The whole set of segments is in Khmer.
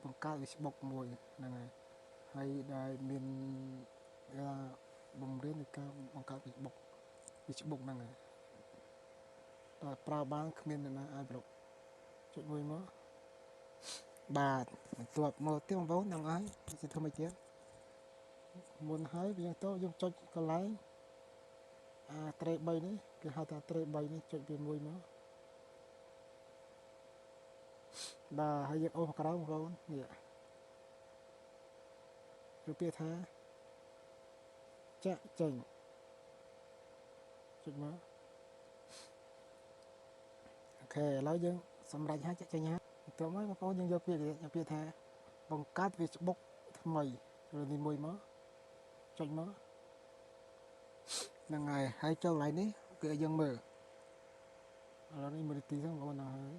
បង្កើត Facebook មួយហ្នឹងហើយដែលមានបង្រៀននៃការបង្កើត Facebook ហ្នឹងហើយតែប្រើបានគ្មានអ្នកណាអាចប្រឡប់ចុចមួយមកបាទបន្ទាប់មកទៀតបងប្អូនហ្នឹងហើយជាធ្វើមិនទៀតមុនហើយវាទៅយើងចុចកន្លែងត្រេ3នេះគេហៅថាត្រេ3នេះចុចវាមួយមកបាទហើយយើងអូសមកក្រៅបងប្អូននេះគឺពាក្យថាចាក់ចេញចុចមកអូខេឥឡូវយើងសម្រេចហើយចាក់ចេញហើយបន្ទាប់មកបងប្អូនយើងយកពាក្យថាបង្កើត Facebook ថ្មីឬនេះមួយមកចុចមកហ្នឹងហើយចូលកន្លែងនេះគឺឲ្យយើងមើលឥឡូវនេះមើលទីហ្នឹងបងប្អូនហ្នឹង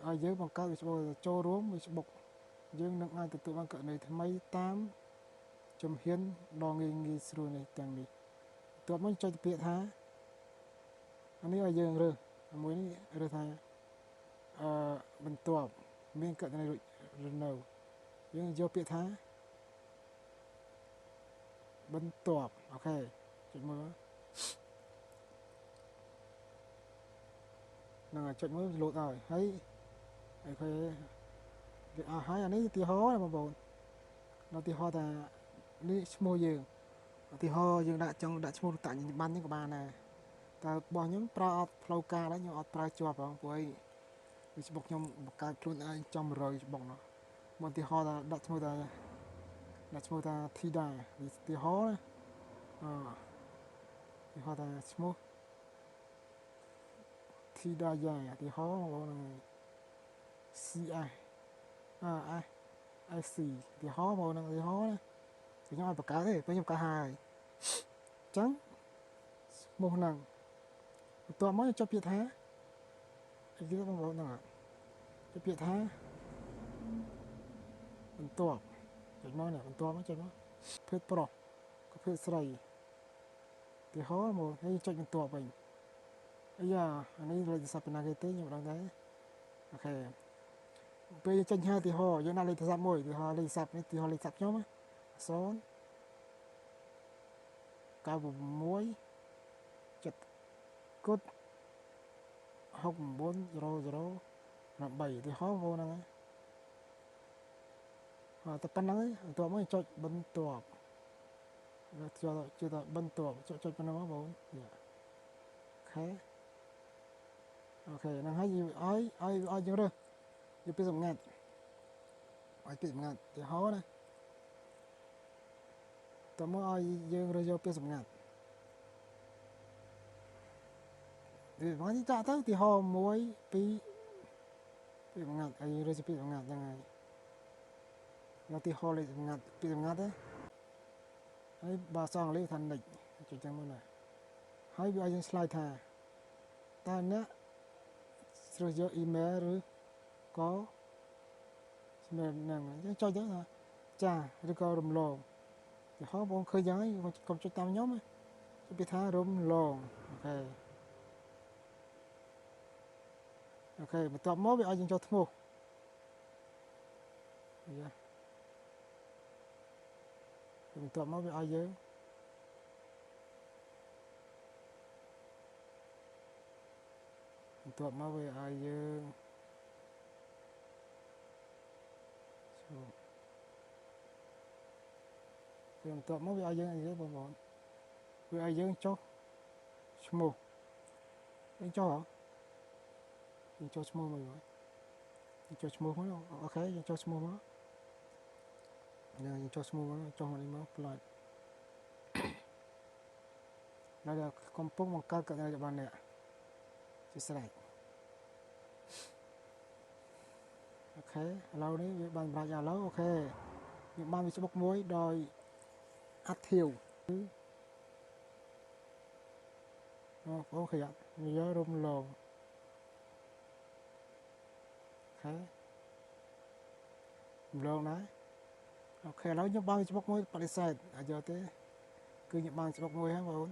ហើយយើងបង្កើត Facebook ចូលរួម Facebook យើងនឹងអាចទទួលបានករណីថ្មីតាមជំហានដ៏ងាយស្រួលនេះទាំងនេះបន្ទាប់មកចុចពាក្យថាអានេះឲ្យយើងរើសមួយនេះរើសថាបន្ទាប់មានករណីឬនៅយើងយកពាក្យថាបន្ទាប់អូខេចុចមើលហ្នឹងហើយចុចមើលលោតហើយអូខេវាអស់ហើយអានេះឧទាហរណ៍ណាបងប្អូនឧទាហរណ៍ថានេះឈ្មោះយើងឧទាហរណ៍យើងដាក់ចង់ដាក់ឈ្មោះតាក់បានហ្នឹងក៏បានដែរតែរបស់ខ្ញុំប្រើអត់ផ្លូវការដែរខ្ញុំអត់ប្រើជាប់ផងព្រោះអី Facebook ខ្ញុំបង្កើតខ្លួនឯងចំ100 Facebook នោះមកឧទាហរណ៍ថាដាក់ឈ្មោះថា Thida ឧទាហរណ៍ណាឧទាហរណ៍ថាឈ្មោះ Thida យ៉ាងឧទាហរណ៍បងប្អូន CS SC ឧទាហរណ៍បងប្អូនឧទាហរណ៍ណាខ្ញុំអត់បង្កើតទេពេលខ្ញុំបង្កើតហើយអញ្ចឹងឈ្មោះហ្នឹងបន្ទាប់មកចុចពាក្យថាអីគេបងប្អូនហ្នឹងចុចពាក្យថាបន្ទាប់ចុចមកនេះបន្ទាប់មកចុចមកភេទប្រុសក៏ភេទស្រីឧទាហរណ៍មកហើយចុចបន្ទាប់វិញអាយ៉ាអានេះលេខទូរស័ព្ទពីណាគេទេខ្ញុំមិនដឹងដែរអូខេពេលចេញហើយឧទាហរណ៍យើងដាក់លេខទូរស័ព្ទមួយឧទាហរណ៍លេខទូរស័ព្ទនេះឧទាហរណ៍លេខទូរស័ព្ទខ្ញុំ0 96 7 គុត 6900 8ឧទាហរណ៍បងហ្នឹងហើយតែប៉ុណ្្នឹងឯងបន្ទាប់មកចុចបន្ទាប់ជឿថាបន្ទាប់ចុចប៉ុណ្្នឹងមកបងអូខេហ្នឹងហើយឲ្យយើងរើសយកពាក្យសម្ងាត់ឲ្យពាក្យសម្ងាត់ឧទាហរណ៍ណាតើមកឲ្យយើងរើសយកពាក្យសម្ងាត់វាមកនេះចាក់ទៅឧទាហរណ៍1 2ពាក្យសម្ងាត់ឲ្យយើងរើសពាក្យសម្ងាត់ហ្នឹងហើយឧទាហរណ៍លេខសម្ងាត់ពាក្យសម្ងាត់ទេហើយបើសអង់គ្លេសថា nick ចុចចឹងមកណាហើយវាឲ្យយើងឆ្លើយថាតើអ្នកស្រើសយក email ឬក៏ស្មែហ្នឹងយើងចុចទៅថាចាឬក៏រំលងឧទាហរណ៍បងឃើញយ៉ាងហើយកុំចុចតាមខ្ញុំចុចពាក្យថារំលងអូខេបន្ទាប់មកវាឲ្យយើងចូលឈ្មោះយ៉ាបន្ទាប់មកវាឲ្យយើងបន្ទាប់មកវាឲ្យយើងបន្ទាប់មកវាឲ្យយើងអីទេបងប្អូនវាឲ្យយើងចុះឈ្មោះយើងចុះហ៎យើងចុះឈ្មោះមកយើងចុះឈ្មោះមកអូខេយើងចុះឈ្មោះមកយើងចុះឈ្មោះមកចុះមកនេះមកផ្លាច់ដល់កំពុងបង្កើតករណីរបស់អ្នកជាស្រេចអូខេឥឡូវនេះវាបានសម្រាប់ឥឡូវអូខេខ្ញុំបាន Facebook មួយដោយ active អូខេវារំលងអូខេរំលងណាអូខេឥឡូវខ្ញុំបាន Facebook មួយបដិសេធអាចយកទេគឺខ្ញុំបាន Facebook មួយហើយបងប្អូន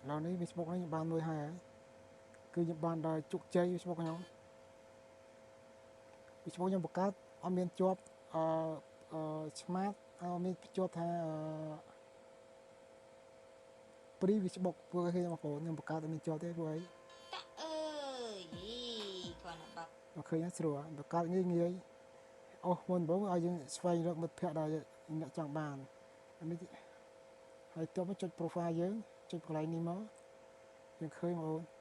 ឥឡូវនេះ Facebook នេះខ្ញុំបានមួយហើយ គឺខ្ញុំបានដល់ជោគជ័យ Facebook ខ្ញុំ Facebook ខ្ញុំបង្កើតអត់មានជាប់ឆ្មាតអត់មានជាប់ថាព្រី Facebook ព្រោះគេបងប្អូនខ្ញុំបង្កើតអត់មានជាប់ទេព្រោះអីអើយគាត់ណាបាត់ឃើញស្រួលបង្កើតងាយអូសមុនបងឲ្យយើងស្វែងរកមិត្តភ័ក្តិដែលអ្នកចង់បាននេះហើយតើមកចុច profile យើងចុចកន្លែងនេះមកយើងឃើញបងប្អូន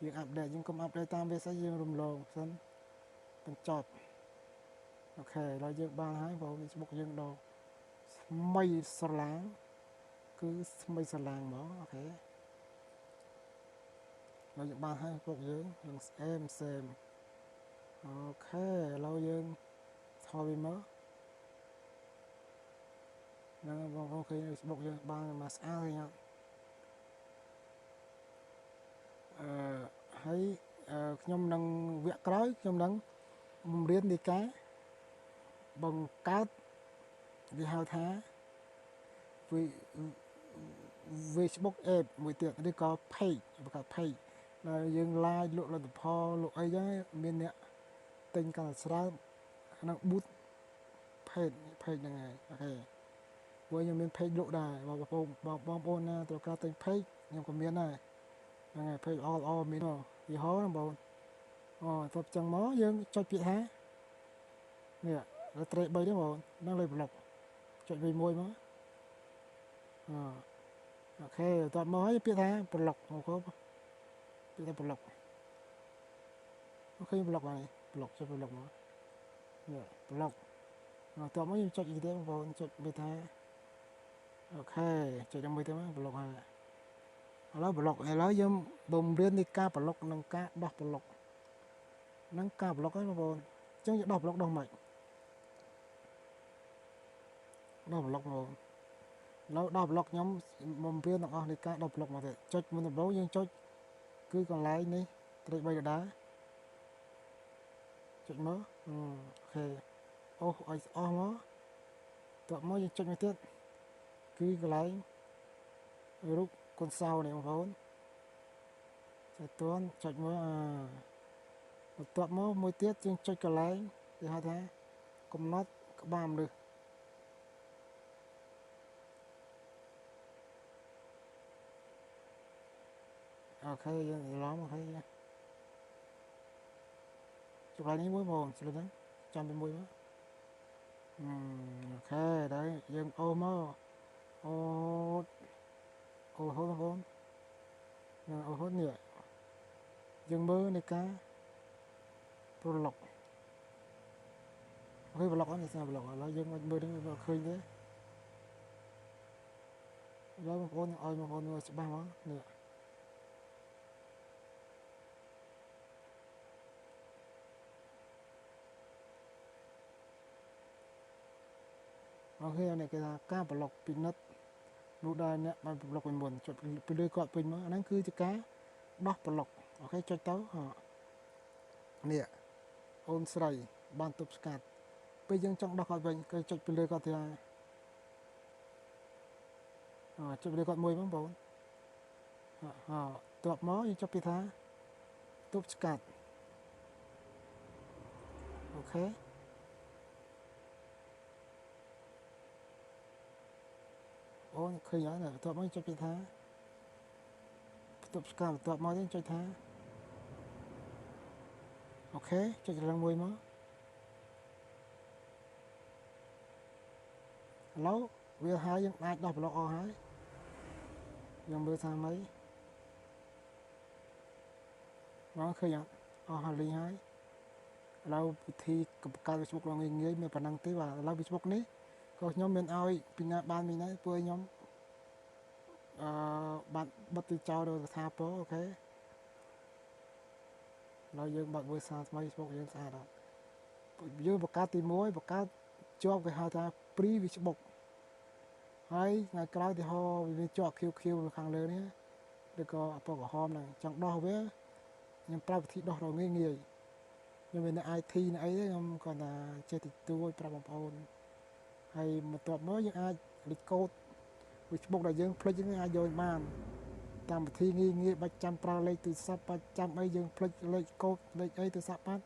យើងអាប់ដេតយើងកុំអាប់ដេតតាមវាស្អីយើងរំលងសិនបញ្ចប់អូខេដល់យើងបានហើយបង Facebook យើងដល់ថ្មីស្រឡាងគឺថ្មីស្រឡាងមកអូខេដល់យើងបានហើយ Facebook យើងសេមអូខេឥឡូវយើងថតវាមកហ្នឹងបងប្អូនឃើញ Facebook យើងបានមកស្អាតហើយហើយខ្ញុំនឹងវគ្គក្រោយខ្ញុំនឹងបង្រៀននៃការបង្កើតគេហៅថា Facebook app មួយទៀតឬក៏ page បង្កើត page ដែលយើង live លក់លទ្ធផលលក់អីចឹងមានអ្នកទិញកាន់តែច្រើនក្នុង booth page ហ្នឹងហើយអូខេព្រោះខ្ញុំមាន page លក់ដែរបងប្អូនណាត្រូវការទិញ page ខ្ញុំក៏មានដែរហ្នឹងហើយ page ល្អមានយីហោបងប្អូនទៅចឹងមកយើងចុចពាក្យថានេះត្រេក3នេះបងហ្នឹងលេខប្លុកចុចវាមួយមកអូខេតបមកហើយពាក្យថាប្លុកអូខេពាក្យថាប្លុកអូខេប្លុកហើយប្លុកចុចប្លុកមកនេះប្លុកតបមកយើងចុចអីទៀតបងប្អូនចុចវាថាអូខេចុចដល់មួយទៅប្លុកហើយឥឡូវប្លុកឥឡូវយើងបំរៀននៃការប្លុកនិងការដោះប្លុកនឹងការប្លុកហ្នឹងបងប្អូនអញ្ចឹងយើងដោះប្លុកដោះមិនដោះប្លុកបង នៅដោះប្លុកខ្ញុំបំពេញទាំងអស់នៃការដោះប្លុកមកទេចុចមុនដំបូងយើងចុចគឺកន្លែងនេះត្រេក3ដដែលចុចមកអូខេអូសឲ្យអស់មកតោះមកយើងចុចមកទៀតគឺកន្លែងរូបកូនសោនេះបងប្អូនចុចតួនចុចមកបន្ទាប់មកមួយទៀតយើងចុចកន្លែងគេហៅថាកំណត់ក្បាលមនុស្សអូខេយើងឡំអូខេចុចកន្លែងនេះមួយបងស្រួលហ្នឹងចាំពីមួយមកអូខេដែរយើងអូមកអូហូតបងប្អូនអូហូតនេះយើងមើលនៃការប្លុកអូខេប្លុកអត់នេះស្អាតប្លុកឥឡូវយើងមកមើលនេះឃើញទេឥឡូវបងប្អូនឲ្យបងប្អូនមើលច្បាស់មកនេះអូខេនេះគេថាការប្លុកពិនិត្យនោះដែរអ្នកបានប្លុកពីមុនចុចពីលើគាត់ពេញមកអាហ្នឹងគឺជាការដោះប្លុកអូខេចុចទៅនេះអូនស្រីបានទប់ស្កាត់ពេលយើងចង់ដោះគាត់វិញគឺចុចពីលើគាត់ទៅចុចពីលើគាត់មួយបងប្អូនតបមកយើងចុចពីថាទប់ស្កាត់អូខេអូឃើញហើយតបមកចុចពីថាទប់ស្កាត់តបមកយើងចុចថាអូខេចុចឡើងមួយមកឥឡូវវាហើយយើងអាចដោះប្លុកអស់ហើយយើងមើលថាម៉េចមកឃើញអស់ហើយលីងហើយឥឡូវវិធីបង្កើត Facebook ឡើងងាយមានប៉ុណ្ណឹងទេបាទឥឡូវ Facebook នេះក៏ខ្ញុំមានឲ្យពីណាបានមីណៃព្រោះខ្ញុំបានបិទទៅចោលដោយថាពោអូខេឥឡូវយើងបើកមើលសារថ្មី Facebook យើងស្អាតអត់យើងបង្កើតទី1បង្កើតជាប់គេហៅថា Pre Facebook ហើយថ្ងៃក្រោយទីហោវាជាប់ QQ នៅខាងលើនេះឬក៏ពណ៌ក្រហមហ្នឹងចង់ដោះវាខ្ញុំប្រាប់វិធីដោះរងាយខ្ញុំមាន IT នៅអីទេខ្ញុំគាត់ថាចេះតិចតួចប្រាប់បងប្អូនហើយបន្ទាប់មកយើងអាចលេខកូដ Facebook ដែលយើងភ្លេចយើងអាចយកបាន កម្មវិធីងាយងាយបាច់ចាំប្រើលេខទូរស័ព្ទបាច់ចាំអីយើងភ្លេចលេខកូដលេខអីទូរស័ព្ទបាត់